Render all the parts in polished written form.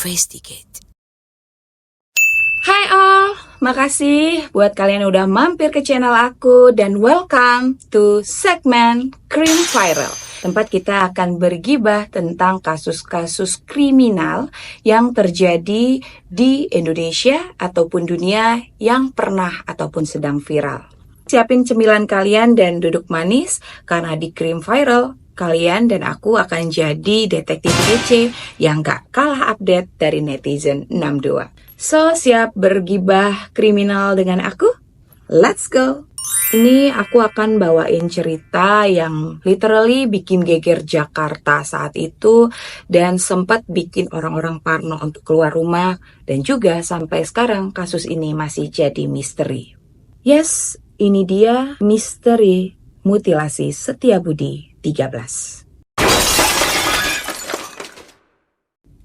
investigate. Hai all, makasih buat kalian yang udah mampir ke channel aku dan welcome to segmen Cream Viral. Tempat kita akan bergibah tentang kasus-kasus kriminal yang terjadi di Indonesia ataupun dunia yang pernah ataupun sedang viral. Siapin cemilan kalian dan duduk manis karena di Cream Viral kalian dan aku akan jadi detektif kece yang gak kalah update dari netizen 62. So, siap bergibah kriminal dengan aku? Let's go! Ini aku akan bawain cerita yang literally bikin geger Jakarta saat itu dan sempat bikin orang-orang parno untuk keluar rumah dan juga sampai sekarang kasus ini masih jadi misteri. Yes, ini dia misteri mutilasi Setiabudi 13.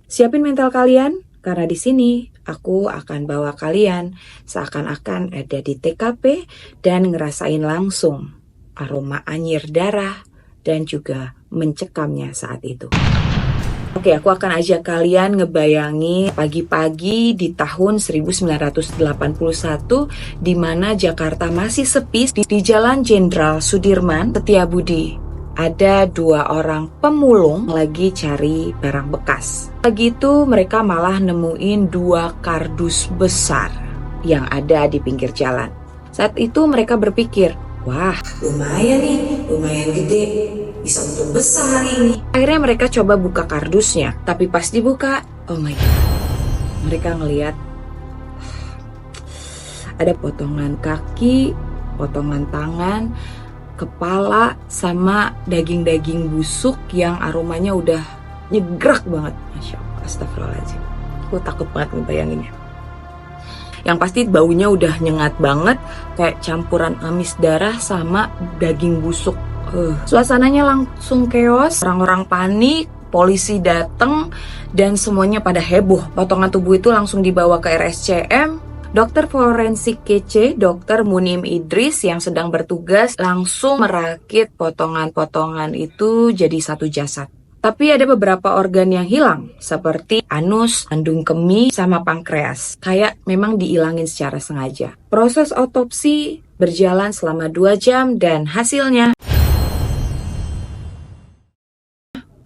Siapin mental kalian karena di sini aku akan bawa kalian seakan-akan ada di TKP dan ngerasain langsung aroma anyir darah dan juga mencekamnya saat itu. Oke, aku akan ajak kalian ngebayangi pagi-pagi di tahun 1981 di mana Jakarta masih sepi di Jalan Jenderal Sudirman, Setiabudi. Ada 2 orang pemulung lagi cari barang bekas. Lagi itu mereka malah nemuin 2 kardus besar yang ada di pinggir jalan. Saat itu mereka berpikir, wah lumayan gede, bisa untung besar hari ini. Akhirnya mereka coba buka kardusnya, tapi pas dibuka, oh my god, mereka ngeliat ada potongan kaki, potongan tangan, kepala, sama daging-daging busuk yang aromanya udah nyegrak banget. Masya Allah, astagfirullahaladzim. Aku takut banget ngebayanginnya. Yang pasti baunya udah nyengat banget, kayak campuran amis darah sama daging busuk. Suasananya langsung chaos, orang-orang panik, polisi datang, dan semuanya pada heboh. Potongan tubuh itu langsung dibawa ke RSCM. Dokter forensik kece, Dr. Munim Idris yang sedang bertugas langsung merakit potongan-potongan itu jadi satu jasad. Tapi ada beberapa organ yang hilang, seperti anus, kandung kemih, sama pankreas. Kayak memang dihilangin secara sengaja. Proses otopsi berjalan selama 2 jam dan hasilnya,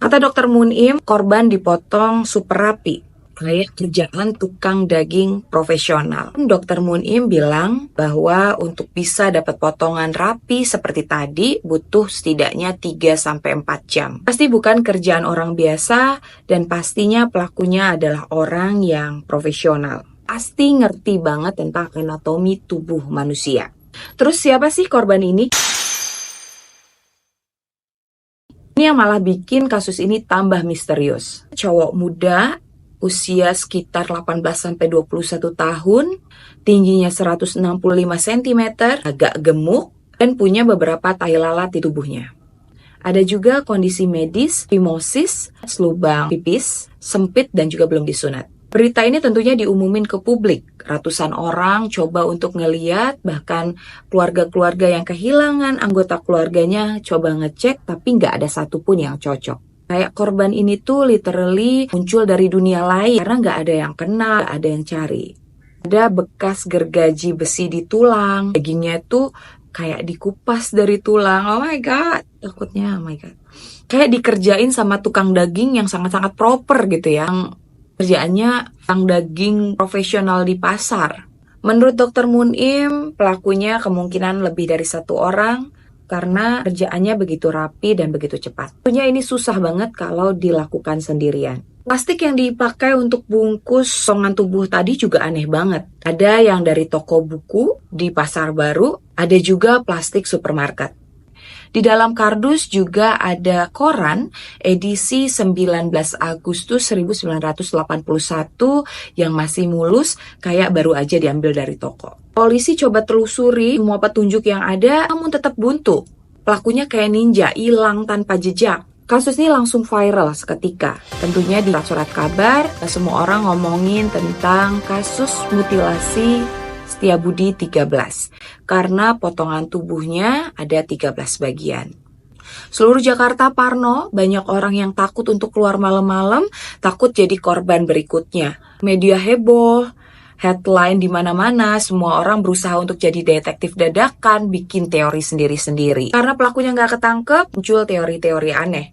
kata Dr. Munim, korban dipotong super rapi. Kayak kerjaan tukang daging profesional. Dr. Munim bilang bahwa untuk bisa dapat potongan rapi seperti tadi butuh setidaknya 3-4 jam. Pasti bukan kerjaan orang biasa dan pastinya pelakunya adalah orang yang profesional. Pasti ngerti banget tentang anatomi tubuh manusia. Terus siapa sih korban ini? Ini yang malah bikin kasus ini tambah misterius. Cowok muda, usia sekitar 18-21 tahun, tingginya 165 cm, agak gemuk, dan punya beberapa tai lalat di tubuhnya. Ada juga kondisi medis, fimosis, lubang pipis, sempit dan juga belum disunat. Berita ini tentunya diumumin ke publik. Ratusan orang coba untuk ngeliat, bahkan keluarga-keluarga yang kehilangan anggota keluarganya coba ngecek, tapi nggak ada satupun yang cocok. Kayak korban ini tuh literally muncul dari dunia lain karena nggak ada yang kenal, nggak ada yang cari. Ada bekas gergaji besi di tulang, dagingnya tuh kayak dikupas dari tulang. Oh my god, takutnya oh my god. Kayak dikerjain sama tukang daging yang sangat-sangat proper gitu ya. Yang kerjaannya tukang daging profesional di pasar. Menurut Dr. Munim, pelakunya kemungkinan lebih dari 1 orang. Karena kerjaannya begitu rapi dan begitu cepat. Tentunya ini susah banget kalau dilakukan sendirian. Plastik yang dipakai untuk bungkus potongan tubuh tadi juga aneh banget. Ada yang dari toko buku di Pasar Baru, ada juga plastik supermarket. Di dalam kardus juga ada koran edisi 19 Agustus 1981 yang masih mulus kayak baru aja diambil dari toko. Polisi coba telusuri semua petunjuk yang ada namun tetap buntu. Pelakunya kayak ninja, hilang tanpa jejak. Kasus ini langsung viral seketika. Tentunya di surat kabar, semua orang ngomongin tentang kasus mutilasi Setiabudi 13 karena potongan tubuhnya ada 13 bagian. Seluruh Jakarta parno, banyak orang yang takut untuk keluar malam-malam, takut jadi korban berikutnya. Media heboh, headline di mana-mana, semua orang berusaha untuk jadi detektif dadakan, bikin teori sendiri-sendiri. Karena pelakunya nggak ketangkep, muncul teori-teori aneh.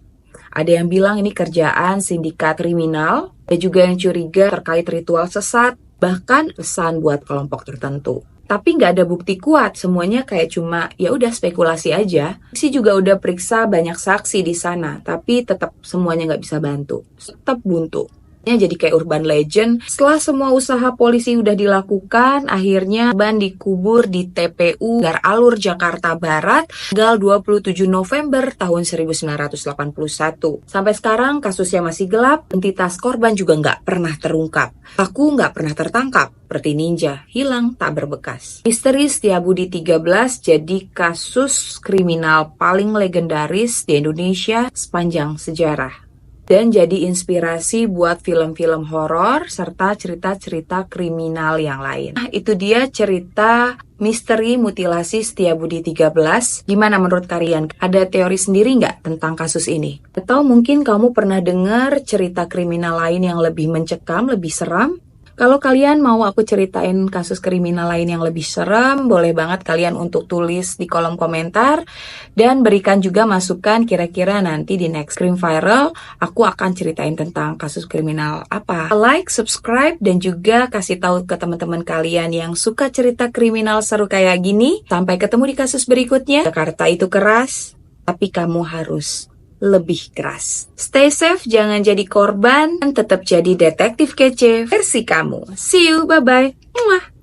Ada yang bilang ini kerjaan sindikat kriminal, ada juga yang curiga terkait ritual sesat, bahkan pesan buat kelompok tertentu. Tapi nggak ada bukti kuat, semuanya kayak cuma ya udah spekulasi aja. Polisi juga udah periksa banyak saksi di sana, tapi tetap semuanya nggak bisa bantu. Tetap buntu. Jadi kayak urban legend. Setelah semua usaha polisi udah dilakukan, akhirnya korban dikubur di TPU Gar Alur, Jakarta Barat, tanggal 27 November tahun 1981. Sampai sekarang kasusnya masih gelap, identitas korban juga nggak pernah terungkap. Pelaku nggak pernah tertangkap, seperti ninja, hilang tak berbekas. Misteri Setiabudi 13 jadi kasus kriminal paling legendaris di Indonesia sepanjang sejarah. Dan jadi inspirasi buat film-film horor serta cerita-cerita kriminal yang lain. Nah, itu dia cerita misteri mutilasi Setiabudi 13. Gimana menurut kalian? Ada teori sendiri nggak tentang kasus ini? Atau mungkin kamu pernah dengar cerita kriminal lain yang lebih mencekam, lebih seram? Kalau kalian mau aku ceritain kasus kriminal lain yang lebih serem, boleh banget kalian untuk tulis di kolom komentar. Dan berikan juga masukan kira-kira nanti di next Crime Viral, aku akan ceritain tentang kasus kriminal apa. Like, subscribe, dan juga kasih tahu ke teman-teman kalian yang suka cerita kriminal seru kayak gini. Sampai ketemu di kasus berikutnya. Jakarta itu keras, tapi kamu harus lebih keras. Stay safe, jangan jadi korban, dan tetap jadi detektif kece versi kamu. See you, bye-bye. Mwah.